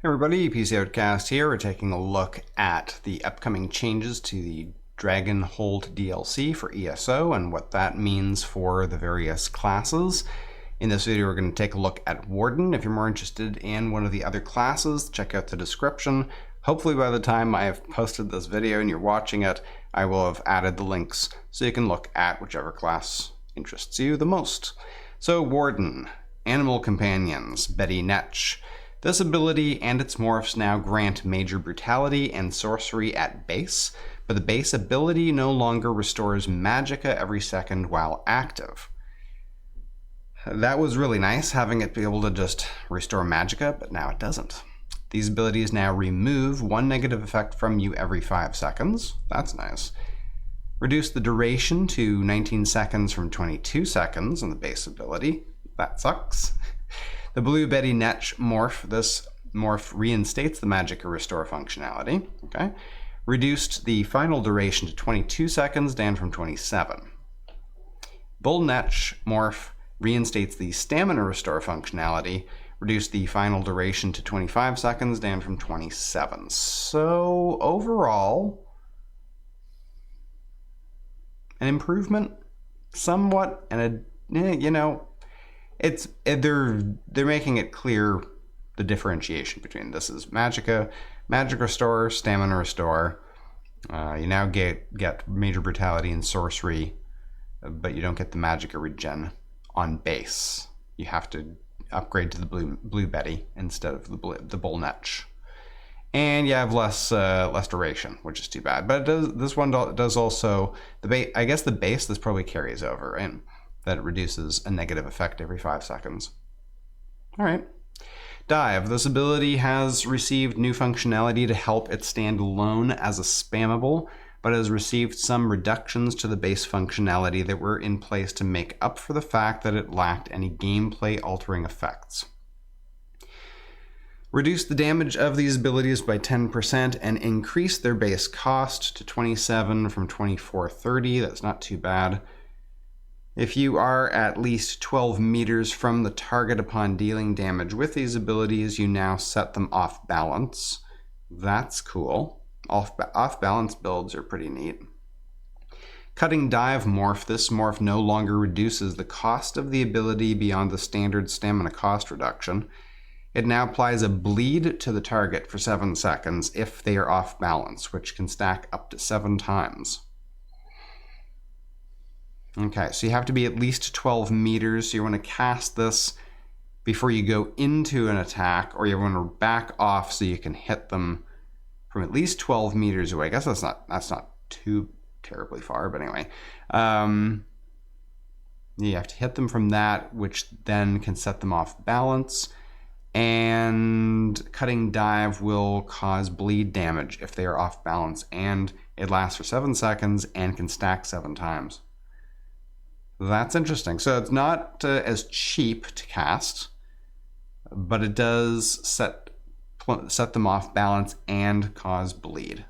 Hey everybody, PC Outcast here. We're taking a look at the upcoming changes to the Dragonhold DLC for ESO and what that means for the various classes. In this video, we're going to take a look at Warden. If you're more interested in one of the other classes, check out the description. Hopefully by the time I have posted this video and you're watching it, I will have added the links so you can look at whichever class interests you the most. So Warden, Animal Companions, Betty Netch. This ability and its morphs now grant major brutality and sorcery at base, but the base ability no longer restores magicka every second while active. That was really nice, having it be able to just restore magicka, but now it doesn't. These abilities now remove one negative effect from you every 5 seconds. That's nice. Reduce the duration to 19 seconds from 22 seconds on the base ability. That sucks. The blue Betty Netch morph. This morph reinstates the magicka restore functionality. Okay. Reduced the final duration to 22 seconds, down from 27. Bull Netch morph reinstates the stamina restore functionality. Reduced the final duration to 25 seconds, down from 27. So overall, an improvement, somewhat, and they're making it clear the differentiation between this is magicka, magic restore, stamina restore. You now get major brutality and sorcery, but you don't get the magicka regen on base. You have to upgrade to the blue Betty instead of the bull Netch. And you have less duration, which is too bad. But this one does also I guess the base this probably carries over, and that it reduces a negative effect every 5 seconds. All right. Dive. This ability has received new functionality to help it stand alone as a spammable, but has received some reductions to the base functionality that were in place to make up for the fact that it lacked any gameplay altering effects. Reduce the damage of these abilities by 10% and increase their base cost to 27 from 24.30. That's not too bad. If you are at least 12 meters from the target upon dealing damage with these abilities, you now set them off balance. That's cool. Off balance builds are pretty neat. Cutting Dive morph. This morph no longer reduces the cost of the ability beyond the standard stamina cost reduction. It now applies a bleed to the target for 7 seconds if they are off balance, which can stack up to 7 times. Okay, so you have to be at least 12 meters, so you want to cast this before you go into an attack, or you want to back off so you can hit them from at least 12 meters away. I guess that's not too terribly far, but anyway. You have to hit them from that, which then can set them off balance. And cutting Dive will cause bleed damage if they are off balance, and it lasts for 7 seconds and can stack 7 times. That's interesting. So it's not as cheap to cast, but it does set them off balance and cause bleed.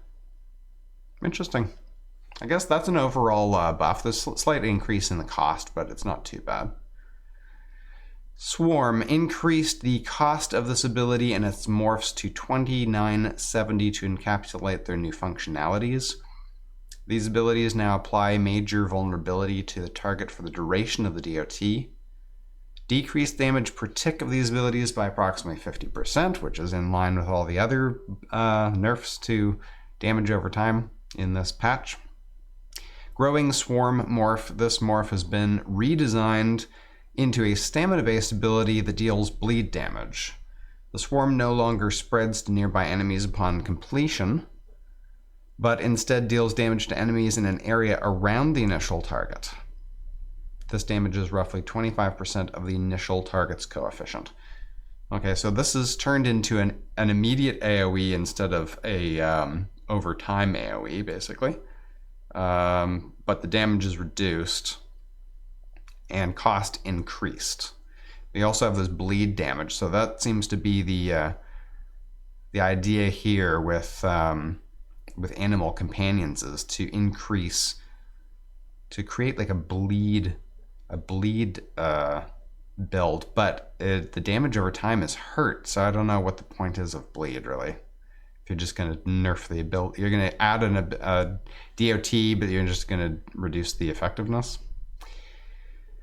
Interesting. I guess that's an overall buff. There's a slight increase in the cost, but it's not too bad. Swarm increased the cost of this ability and its morphs to 29.70 to encapsulate their new functionalities. These abilities now apply major vulnerability to the target for the duration of the DOT. Decrease damage per tick of these abilities by approximately 50%, which is in line with all the other nerfs to damage over time in this patch. Growing Swarm morph. This morph has been redesigned into a stamina-based ability that deals bleed damage. The swarm no longer spreads to nearby enemies upon completion, but instead deals damage to enemies in an area around the initial target. This damage is roughly 25% of the initial target's coefficient. Okay, so this is turned into an immediate AoE instead of a over time AoE, basically. But the damage is reduced and cost increased. We also have this bleed damage, so that seems to be the idea here with Animal Companions, is to increase, to create like a bleed build, but the damage over time is hurt, so I don't know what the point is of bleed, really. If you're just going to nerf the ability, you're going to add a DOT, but you're just going to reduce the effectiveness.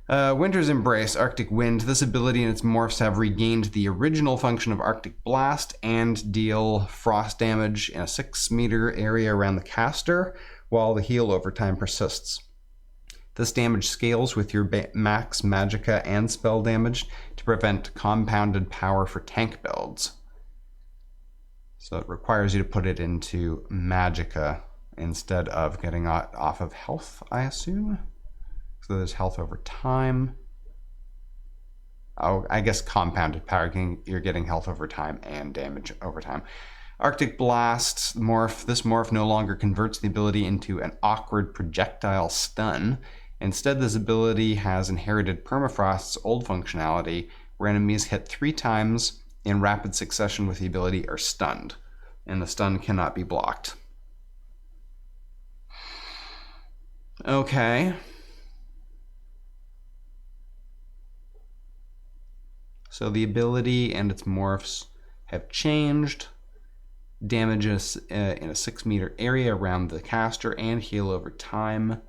Winter's Embrace, Arctic Wind. This ability and its morphs have regained the original function of Arctic Blast and deal frost damage in a 6-meter area around the caster, while the heal over time persists. This damage scales with your max magicka and spell damage to prevent compounded power for tank builds. So it requires you to put it into magicka instead of getting off of health, I assume. So there's health over time. Oh, I guess compounded power, you're getting health over time and damage over time. Arctic Blast morph. This morph no longer converts the ability into an awkward projectile stun. Instead, this ability has inherited Permafrost's old functionality, where enemies hit 3 times in rapid succession with the ability are stunned, and the stun cannot be blocked. Okay. So the ability and its morphs have changed. Damages in a 6-meter area around the caster and heal over time.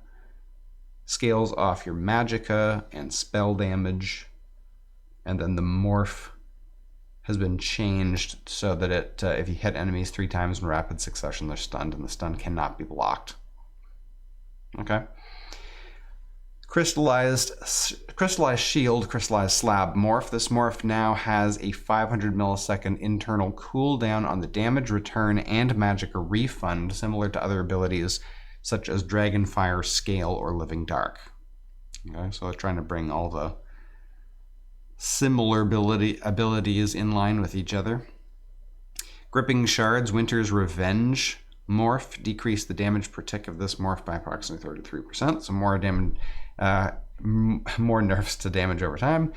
Scales off your magicka and spell damage. And then the morph has been changed so that it, if you hit enemies 3 times in rapid succession, they're stunned, and the stun cannot be blocked. Okay. Crystallized Shield, Crystallized Slab morph. This morph now has a 500 millisecond internal cooldown on the damage return and magicka refund, similar to other abilities such as Dragonfire, Scale, or Living Dark. Okay, so they're trying to bring all the similar abilities in line with each other. Gripping Shards, Winter's Revenge morph. Decrease the damage per tick of this morph by approximately 33%, so more damage, more nerfs to damage over time.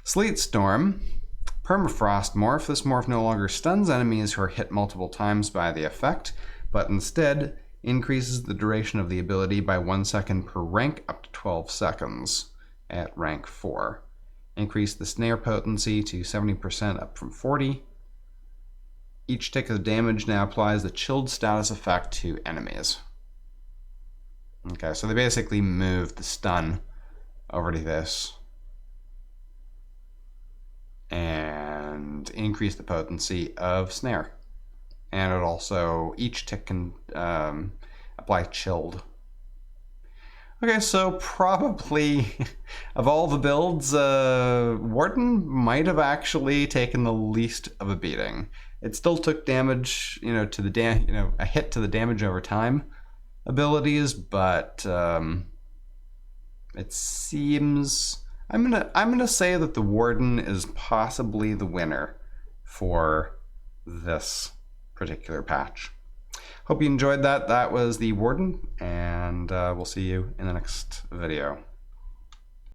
Sleet Storm, Permafrost morph. This morph no longer stuns enemies who are hit multiple times by the effect, but instead increases the duration of the ability by 1 second per rank, up to 12 seconds at rank 4. Increase the snare potency to 70%, up from 40. Each tick of damage now applies the chilled status effect to enemies. Okay, so they basically moved the stun over to this and increased the potency of snare. And it also, each tick can apply chilled. Okay, so probably of all the builds, Warden might have actually taken the least of a beating. It still took damage, to the a hit to the damage over time abilities, but it seems I'm gonna say that the Warden is possibly the winner for this particular patch. Hope you enjoyed that. That was the Warden, and we'll see you in the next video.